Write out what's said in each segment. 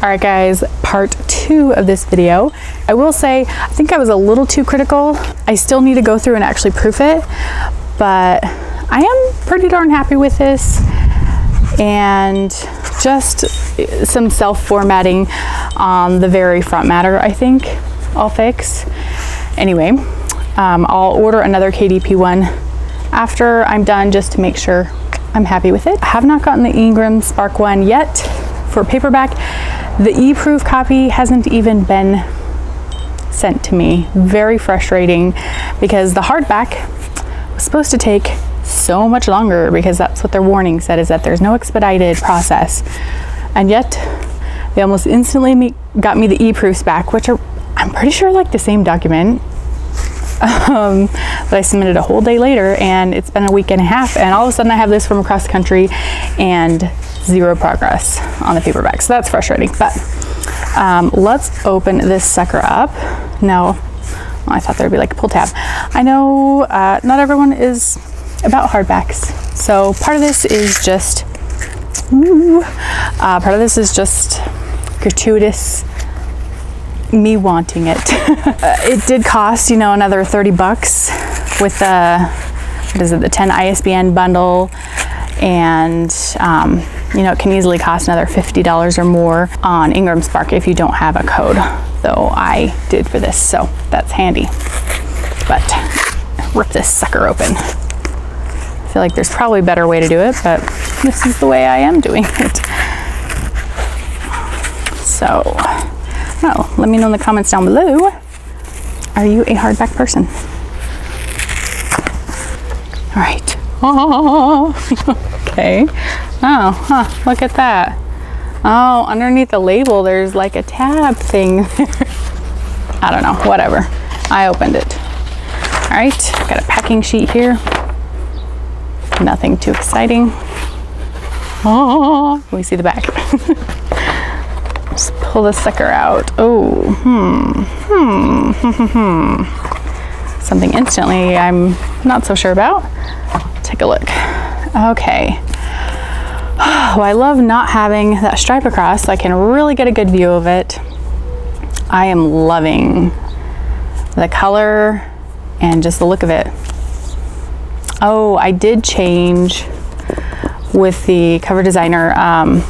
All right guys, part 2 of this video. I will say, I think I was a little too critical. I still need to go through and actually proof it, but I am pretty darn happy with this. And just some self-formatting on the very front matter, I think I'll fix. Anyway, I'll order another KDP one after I'm done just to make sure I'm happy with it. I have not gotten the Ingramspark one yet for paperback. The e-proof copy hasn't even been sent to me. Very frustrating because the hardback was supposed to take so much longer because that's what their warning said, is that there's no expedited process. And yet they almost instantly got me the e-proofs back, which are, I'm pretty sure, like the same document. But I submitted a whole day later and it's been a week and a half, and all of a sudden I have this from across the country and zero progress on the paperback. So that's frustrating, but let's open this sucker up. Now, I thought there'd be like a pull tab. I know not everyone is about hardbacks. So part of this is just, gratuitous me wanting it. It did cost, you know, another 30 bucks with the, what is it, the 10 ISBN bundle. And you know, it can easily cost another $50 or more on Ingramspark if you don't have a code, though I did for this, so that's handy. But rip this sucker open. I feel like there's probably a better way to do it, but this is the way I am doing it. So, well, let me know in the comments down below, are you a hardback person? All right. Oh, okay. Oh, look at that. Oh, underneath the label, there's like a tab thing. I don't know, whatever. I opened it. All right, got a packing sheet here. Nothing too exciting. Oh, we see the back. Just pull this sucker out. Oh, something instantly I'm not so sure about. Take a look. Okay. Oh, I love not having that stripe across, so I can really get a good view of it. I am loving the color and just the look of it. Oh, I did change with the cover designer. On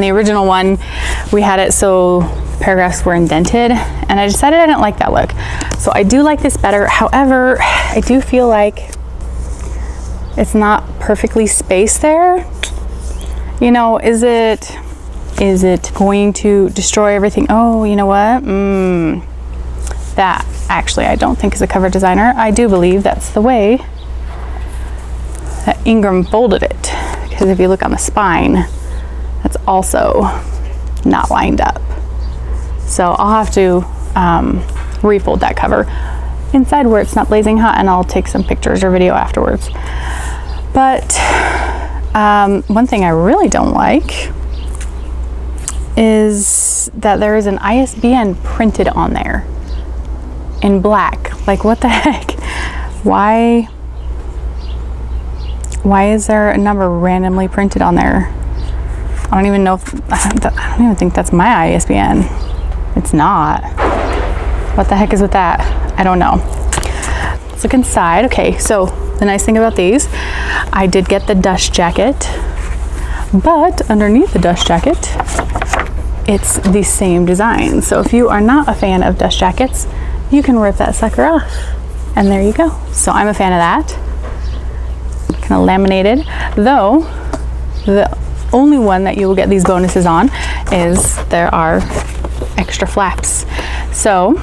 the original one, we had it so paragraphs were indented, and I decided I didn't like that look. So I do like this better. However, I do feel like it's not perfectly spaced there. You know, is it going to destroy everything? Oh, you know what? That actually I don't think is a cover designer. I do believe that's the way that Ingram folded it, because if you look on the spine, that's also not lined up. So I'll have to refold that cover inside where it's not blazing hot, and I'll take some pictures or video afterwards. But one thing I really don't like is that there is an ISBN printed on there in black. Like, what the heck? Why is there a number randomly printed on there? I don't even know if, I don't even think that's my ISBN. It's not. What the heck is with that? I don't know. Let's look inside. Okay, so the nice thing about these, I did get the dust jacket, but underneath the dust jacket, it's the same design. So if you are not a fan of dust jackets, you can rip that sucker off, and there you go. So I'm a fan of that. Kind of laminated, though the only one that you will get these bonuses on is there are extra flaps. So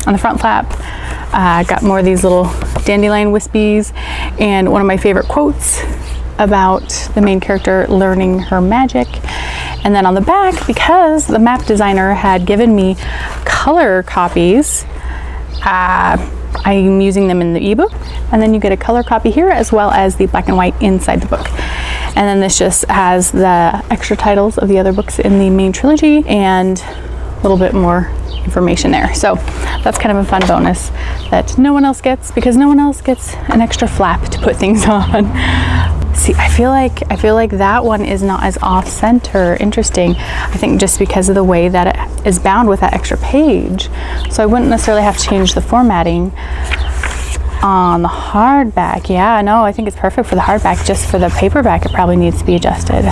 on the front flap, I got more of these little dandelion wispies, and one of my favorite quotes about the main character learning her magic. And then on the back, because the map designer had given me color copies, I'm using them in the ebook, and then you get a color copy here as well as the black and white inside the book. And then this just has the extra titles of the other books in the main trilogy and a little bit more information there. So that's kind of a fun bonus that no one else gets, because no one else gets an extra flap to put things on. See, I feel like that one is not as off center. Interesting. I think just because of the way that it is bound with that extra page. So I wouldn't necessarily have to change the formatting on the hardback. Yeah, no, I think it's perfect for the hardback. Just for the paperback, it probably needs to be adjusted.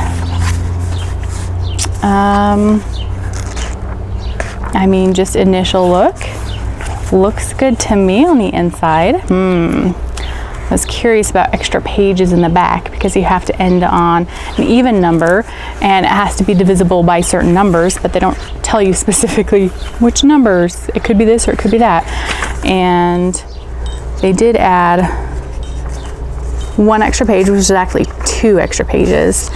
I mean, just initial look. Looks good to me on the inside. I was curious about extra pages in the back because you have to end on an even number and it has to be divisible by certain numbers, but they don't tell you specifically which numbers. It could be this or it could be that. And they did add one extra page, which is actually 2 extra pages,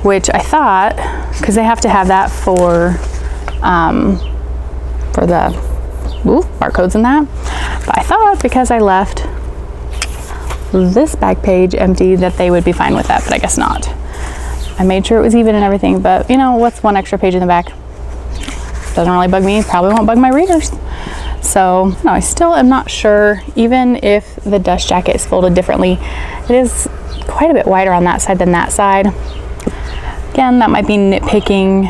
which I thought, because they have to have that for the barcodes and that. But I thought because I left this back page empty that they would be fine with that, but I guess not. I made sure it was even and everything, but you know, what's one extra page in the back? Doesn't really bug me, probably won't bug my readers. So no, I still am not sure, even if the dust jacket is folded differently, it is quite a bit wider on that side than that side. Again, that might be nitpicking.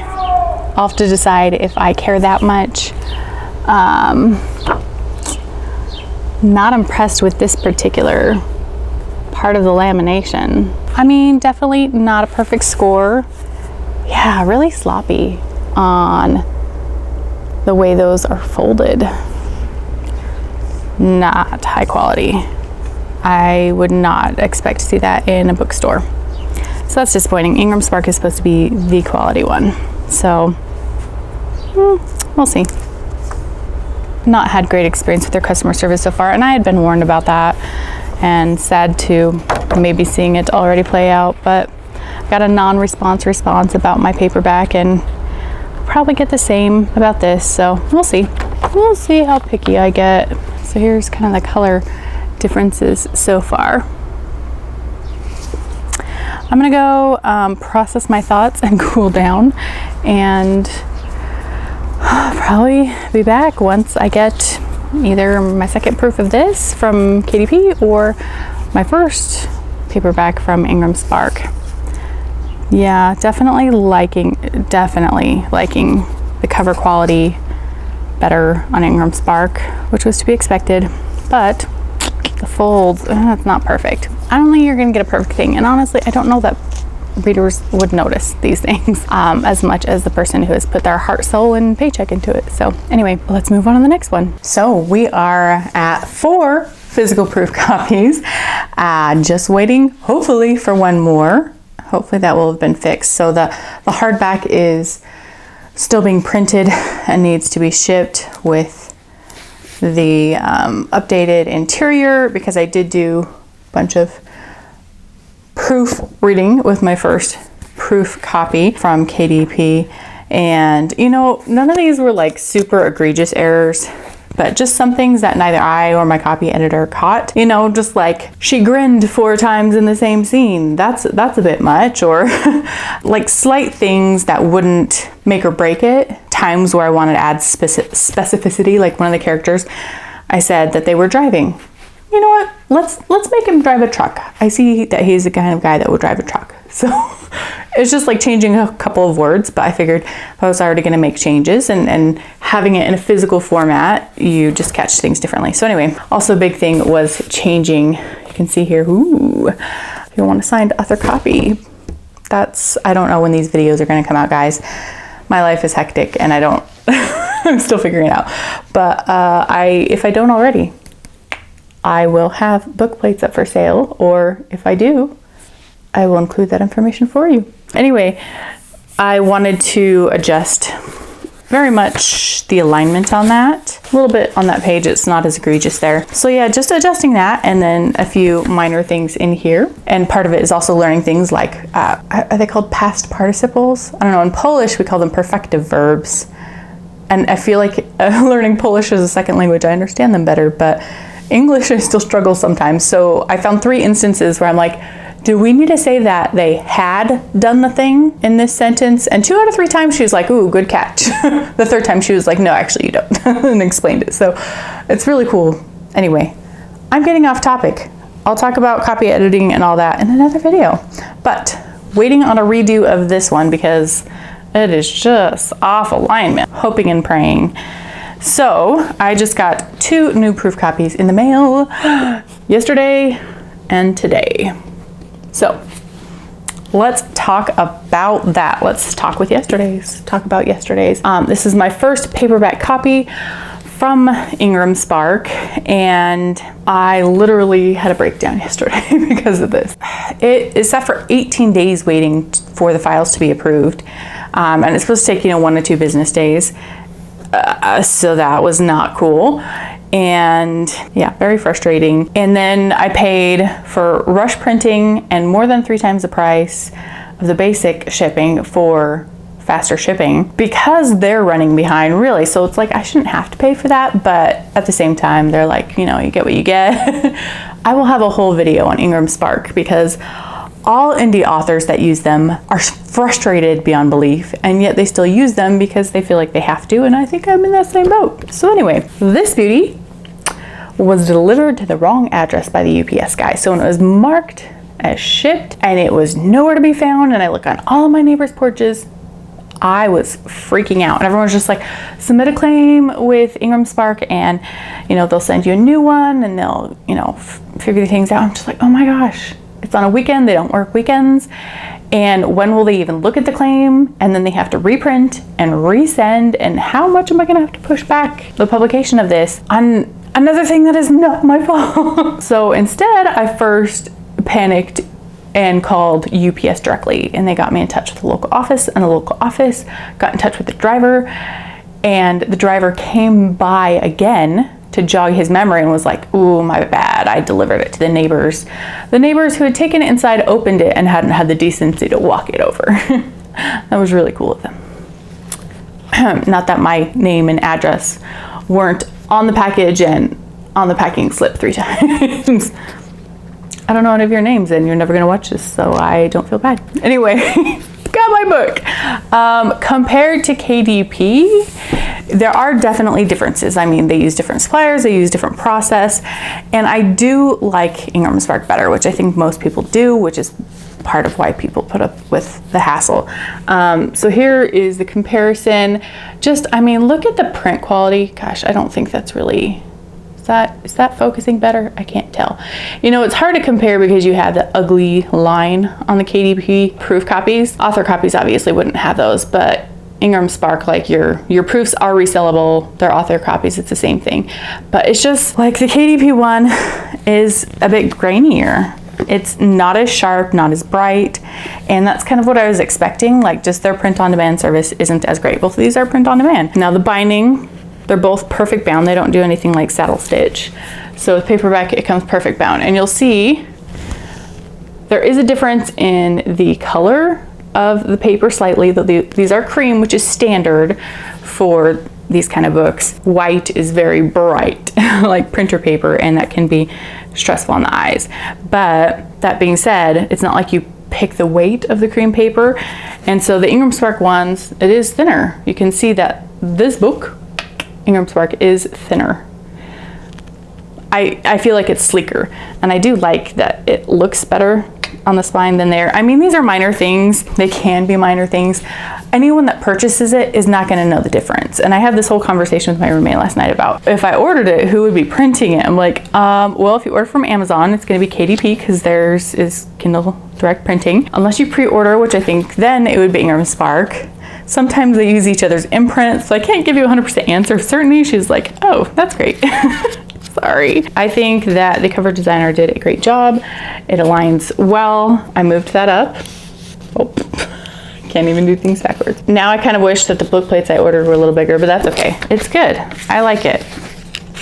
I'll have to decide if I care that much. Not impressed with this particular part of the lamination. I mean, definitely not a perfect score. Yeah, really sloppy on the way those are folded. Not high quality. I would not expect to see that in a bookstore. So that's disappointing. Ingramspark is supposed to be the quality one. So we'll see. Not had great experience with their customer service so far, and I had been warned about that, and sad to maybe seeing it already play out, but I got a non-response response about my paperback, and I'll probably get the same about this, so we'll see. We'll see how picky I get. So here's kind of the color differences so far. I'm gonna go process my thoughts and cool down, and I'll probably be back once I get either my second proof of this from KDP or my first paperback from Ingramspark. Yeah, definitely liking the cover quality better on Ingramspark, which was to be expected, but the folds, it's not perfect. I don't think you're gonna get a perfect thing, and honestly, I don't know that readers would notice these things as much as the person who has put their heart, soul, and paycheck into it. So anyway, let's move on to the next one. So we are at 4 physical proof copies, just waiting hopefully for one more. Hopefully that will have been fixed. So the hardback is still being printed and needs to be shipped with the updated interior, because I did do a bunch of proof reading with my first proof copy from KDP, and you know, none of these were like super egregious errors, but just some things that neither I or my copy editor caught. You know, just like she grinned 4 times in the same scene. That's a bit much, or like slight things that wouldn't make or break it. Times where I wanted to add specificity, like one of the characters, I said that they were driving. You know what? Let's make him drive a truck. I see that he's the kind of guy that would drive a truck. So it's just like changing a couple of words, but I figured if I was already going to make changes and having it in a physical format, you just catch things differently. So anyway, also a big thing was changing, you can see here, if you want a signed author copy, I don't know when these videos are going to come out, guys. My life is hectic and I'm still figuring it out. But if I don't already, I will have book plates up for sale, or if I do, I will include that information for you. Anyway, I wanted to adjust very much the alignment on that. A little bit on that page, it's not as egregious there. So yeah, just adjusting that, and then a few minor things in here. And part of it is also learning things like, are they called past participles? I don't know, in Polish we call them perfective verbs. And I feel like learning Polish as a second language, I understand them better, but English I still struggle sometimes. So I found 3 instances where I'm like, do we need to say that they had done the thing in this sentence? And 2 out of 3 times she was like, ooh, good catch. The 3rd time she was like, no, actually you don't, and explained it. So it's really cool. Anyway, I'm getting off topic. I'll talk about copy editing and all that in another video. But waiting on a redo of this one because it is just off alignment, hoping and praying. So I just got 2 new proof copies in the mail yesterday and today. So let's talk about that. Let's talk about yesterday's. This is my first paperback copy from Ingramspark, and I literally had a breakdown yesterday because of this. It is set for 18 days waiting for the files to be approved, and it's supposed to take 1 to 2 business days. So that was not cool, and yeah, very frustrating. And then I paid for rush printing and more than 3 times the price of the basic shipping for faster shipping because they're running behind, really. So it's like I shouldn't have to pay for that, but at the same time they're like, you get what you get. I will have a whole video on Ingramspark because all indie authors that use them are frustrated beyond belief, and yet they still use them because they feel like they have to, and I think I'm in that same boat. So anyway, this beauty was delivered to the wrong address by the UPS guy. So when it was marked as shipped and it was nowhere to be found, and I look on all of my neighbors' porches, I was freaking out. And everyone's just like, submit a claim with Ingramspark and, they'll send you a new one and they'll, figure things out. I'm just like, oh my gosh, it's on a weekend. They don't work weekends. And when will they even look at the claim? And then they have to reprint and resend. And how much am I going to have to push back the publication of this on another thing that is not my fault? So instead, I first panicked and called UPS directly, and they got me in touch with the local office, and the local office got in touch with the driver, and the driver came by again to jog his memory and was like, ooh, my bad, I delivered it to the neighbors. The neighbors who had taken it inside opened it and hadn't had the decency to walk it over. That was really cool of them. Not that my name and address weren't on the package and on the packing slip 3 times. I don't know any of your names, and you're never going to watch this, so I don't feel bad. Anyway, got my book. Compared to KDP, there are definitely differences. I mean, they use different suppliers, they use different process, and I do like Ingramspark better, which I think most people do, which is part of why people put up with the hassle. So here is the comparison. Look at the print quality. Gosh, I don't think that's really... Is that focusing better? I can't tell. It's hard to compare because you have the ugly line on the KDP proof copies. Author copies obviously wouldn't have those, but Ingramspark, like your proofs are resellable. They're author copies, it's the same thing. But it's just like the KDP one is a bit grainier. It's not as sharp, not as bright, and that's kind of what I was expecting. Like, just their print on demand service isn't as great. Both of these are print on demand. Now the binding, they're both perfect bound. They don't do anything like saddle stitch. So with paperback, it comes perfect bound. And you'll see there is a difference in the color of the paper slightly. These are cream, which is standard for these kind of books. White is very bright, like printer paper, and that can be stressful on the eyes. But that being said, it's not like you pick the weight of the cream paper. And so the Ingramspark ones, it is thinner. You can see that this book, Ingramspark, is thinner. I feel like it's sleeker, and I do like that it looks better on the spine than there. I mean, these are minor things. They can be minor things. Anyone that purchases it is not going to know the difference. And I had this whole conversation with my roommate last night about if I ordered it, who would be printing it? I'm like, well, if you order from Amazon, it's going to be KDP because theirs is Kindle Direct Printing. Unless you pre-order, which I think then it would be Ingramspark. Sometimes they use each other's imprints, so I can't give you a 100% answer of certainty. She's like, oh, that's great. Sorry. I think that the cover designer did a great job. It aligns well. I moved that up. Oh, can't even do things backwards. Now I kind of wish that the book plates I ordered were a little bigger, but that's okay. It's good. I like it.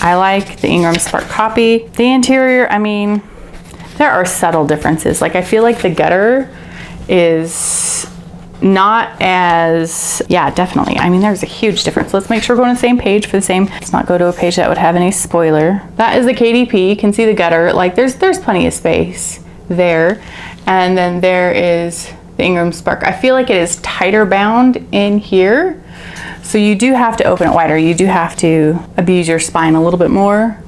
I like the Ingramspark copy. The interior, I mean, there are subtle differences. Like, I feel like the gutter is not as, yeah, definitely. I mean, there's a huge difference. Let's make sure we're going on the same page for the same. Let's not go to a page that would have any spoiler. That is the KDP. You can see the gutter. Like, there's plenty of space there. And then there is the Ingramspark. I feel like it is tighter bound in here. So you do have to open it wider. You do have to abuse your spine a little bit more.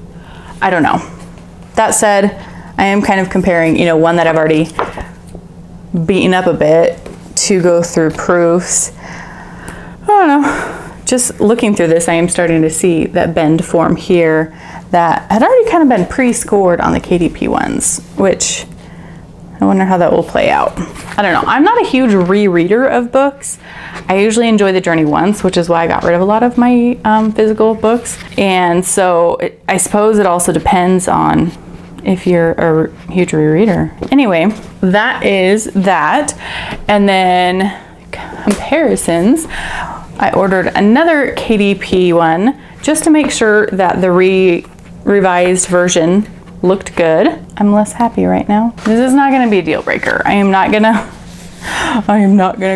I don't know. That said, I am kind of comparing, you know, one that I've already beaten up a bit to go through proofs. I don't know. Just looking through this, I am starting to see that bend form here that had already kind of been pre-scored on the KDP ones, which I wonder how that will play out. I don't know. I'm not a huge rereader of books. I usually enjoy the journey once, which is why I got rid of a lot of my physical books. And so I suppose it also depends on if you're a huge rereader. Anyway, that is that. And then comparisons. I ordered another KDP one just to make sure that the revised version looked good. I'm less happy right now. This is not gonna be a deal breaker. I am not gonna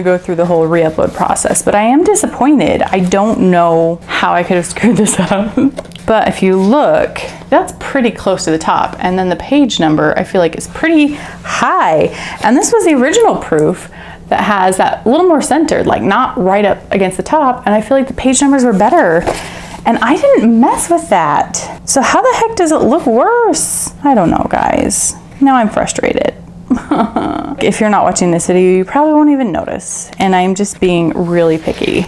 go through the whole re-upload process, but I am disappointed. I don't know how I could have screwed this up. But if you look, that's pretty close to the top. And then the page number, I feel like is pretty high. And this was the original proof that has that a little more centered, like not right up against the top. And I feel like the page numbers were better. And I didn't mess with that. So how the heck does it look worse? I don't know, guys. Now I'm frustrated. If you're not watching this video, you probably won't even notice. And I'm just being really picky.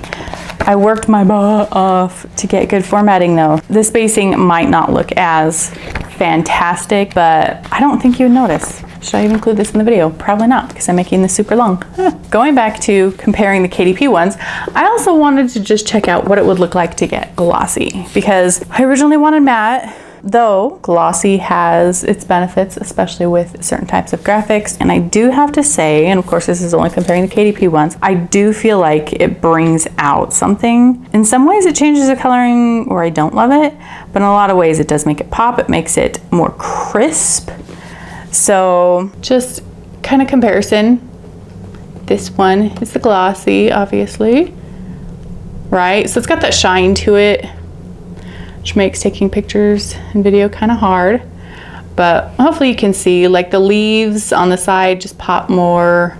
I worked my butt off to get good formatting though. The spacing might not look as fantastic, but I don't think you would notice. Should I even include this in the video? Probably not, because I'm making this super long. Going back to comparing the KDP ones, I also wanted to just check out what it would look like to get glossy, because I originally wanted matte, though glossy has its benefits, especially with certain types of graphics. And I do have to say, and of course this is only comparing the KDP ones, I do feel like it brings out something. In some ways it changes the coloring where I don't love it, but in a lot of ways it does make it pop. It makes it more crisp. So just kind of comparison. This one is the glossy, obviously, right? So it's got that shine to it, which makes taking pictures and video kind of hard. But hopefully you can see, like, the leaves on the side just pop more.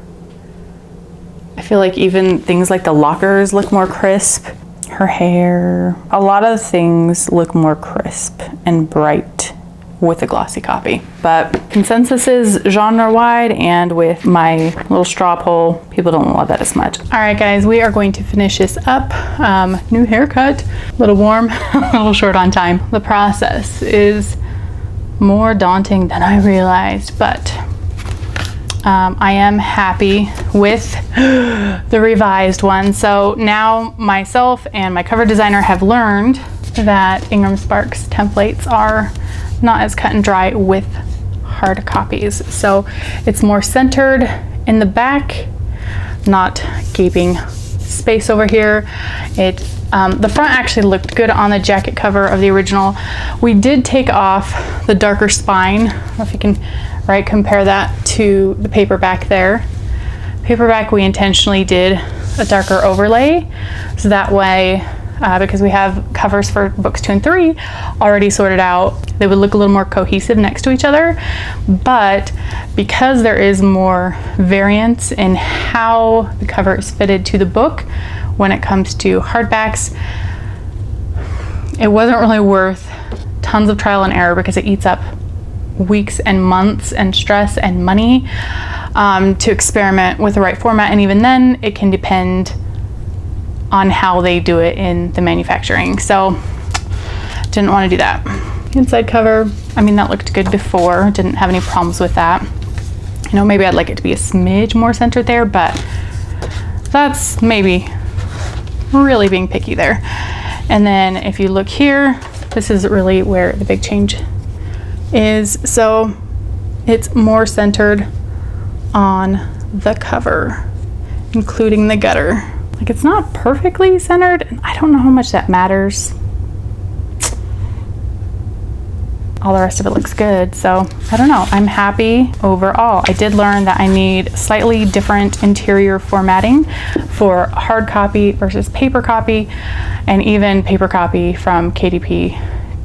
I feel like even things like the lockers look more crisp. Her hair, a lot of things look more crisp and bright with a glossy copy. But consensus is genre wide, and with my little straw poll, people don't love that as much. All right guys, we are going to finish this up. New haircut, a little warm, a little short on time. The process is more daunting than I realized, but I am happy with the revised one. So now myself and my cover designer have learned that Ingramspark's templates are not as cut and dry with hard copies. So it's more centered in the back, not gaping space over here. The front actually looked good on the jacket cover of the original. We did take off the darker spine. I don't know if you can compare that to the paperback there. Paperback, we intentionally did a darker overlay, so that way, because we have covers for books 2 and 3 already sorted out, they would look a little more cohesive next to each other. But because there is more variance in how the cover is fitted to the book when it comes to hardbacks, it wasn't really worth tons of trial and error, because it eats up weeks and months and stress and money to experiment with the right format. And even then, it can depend on how they do it in the manufacturing. So didn't want to do that. Inside cover, I mean, that looked good before. Didn't have any problems with that. You know, maybe I'd like it to be a smidge more centered there, but that's maybe really being picky there. And then if you look here, this is really where the big change is. So it's more centered on the cover, including the gutter. Like, it's not perfectly centered, and I don't know how much that matters. All the rest of it looks good, so I don't know. I'm happy overall. I did learn that I need slightly different interior formatting for hard copy versus paper copy, and even paper copy from KDP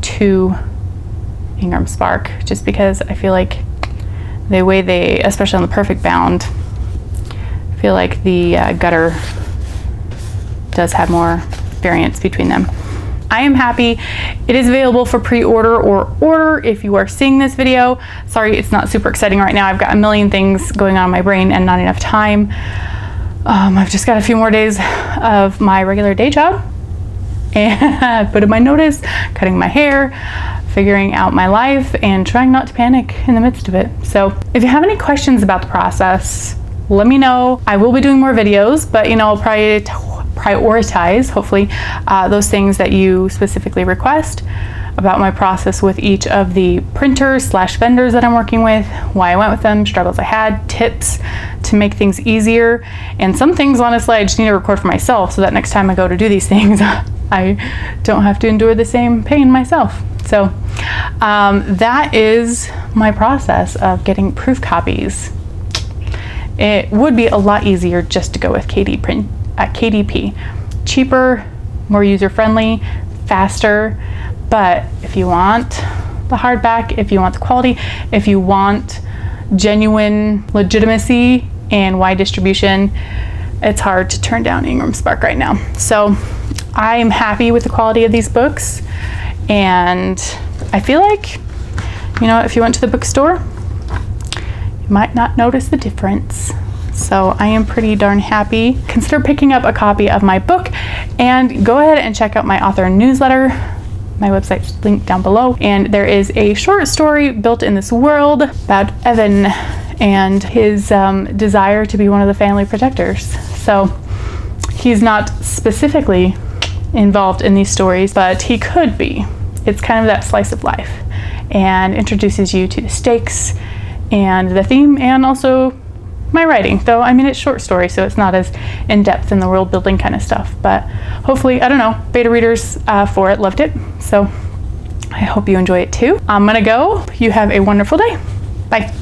to Ingramspark, just because I feel like the way they, especially on the perfect bound, I feel like the gutter does have more variance between them. I am happy. It is available for pre-order or order if you are seeing this video. Sorry, it's not super exciting right now. I've got a million things going on in my brain and not enough time. I've just got a few more days of my regular day job and put in my notice, cutting my hair, figuring out my life, and trying not to panic in the midst of it. So if you have any questions about the process, let me know. I will be doing more videos, but I'll probably prioritize, hopefully, those things that you specifically request about my process with each of the printers / vendors that I'm working with, why I went with them, struggles I had, tips to make things easier, and some things, honestly, I just need to record for myself so that next time I go to do these things, I don't have to endure the same pain myself. So that is my process of getting proof copies. It would be a lot easier just to go with KDP. Cheaper, more user-friendly, faster, but if you want the hardback, if you want the quality, if you want genuine legitimacy and wide distribution, it's hard to turn down Ingramspark right now. So I am happy with the quality of these books, and I feel like, if you went to the bookstore, you might not notice the difference. So I am pretty darn happy. Consider picking up a copy of my book, and go ahead and check out my author newsletter. My website's linked down below, and there is a short story built in this world about Evan and his desire to be one of the family protectors. So he's not specifically involved in these stories, but he could be. It's kind of that slice of life, and introduces you to the stakes and the theme, and also my writing, though it's short story, so it's not as in-depth in the world building kind of stuff, but hopefully, beta readers for it loved it, so I hope you enjoy it too. I'm gonna go. You have a wonderful day. Bye.